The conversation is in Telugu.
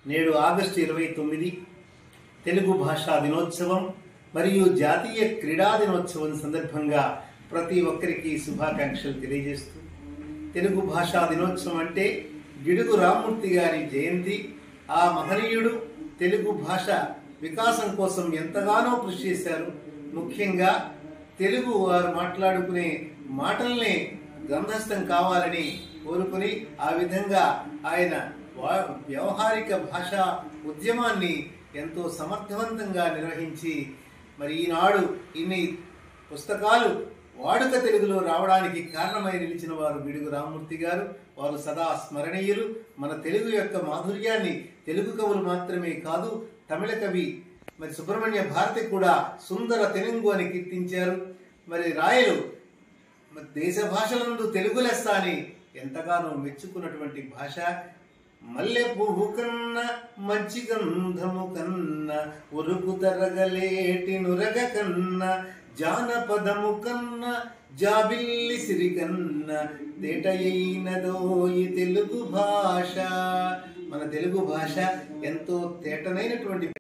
నేడు ఆగస్టు 29 తెలుగు భాషా దినోత్సవం మరియు జాతీయ క్రీడా దినోత్సవం సందర్భంగా ప్రతి ఒక్కరికి శుభాకాంక్షలు తెలియజేస్తూ, తెలుగు భాషా దినోత్సవం అంటే గిడుగు రామ్మూర్తి గారి జయంతి. ఆ మహనీయుడు తెలుగు భాష వికాసం కోసం ఎంతగానో కృషి చేశారు. ముఖ్యంగా తెలుగు వారు మాట్లాడుకునే మాటల్ని గ్రంథస్థం కావాలని కోరుకుని ఆ విధంగా ఆయన వ్యవహారిక భాషా ఉద్యమాన్ని ఎంతో సమర్థవంతంగా నిర్వహించి మరి ఈనాడు ఇన్ని పుస్తకాలు వాడుక తెలుగులో రావడానికి కారణమై నిలిచిన వారు గిడుగు రామ్మూర్తి గారు. వారు సదా స్మరణీయులు. మన తెలుగు యొక్క మాధుర్యాన్ని తెలుగు కవులు మాత్రమే కాదు, తమిళ కవి మరి సుబ్రహ్మణ్య భారతి కూడా సుందర తెలుగు అని కీర్తించారు. మరి రాయలు దేశ భాషలందు తెలుగు లెస్స అని ఎంతగానో మెచ్చుకున్నటువంటి భాష. మల్లె పువ్వు కన్న మంచి గంధము కన్న ఉరుకు తరగలేటి నురగ కన్న జానపదము కన్న జాబిల్లి సిరి కన్న తేటయైనదోయి తెలుగు భాష. మన తెలుగు భాష ఎంతో తేటనైనటువంటి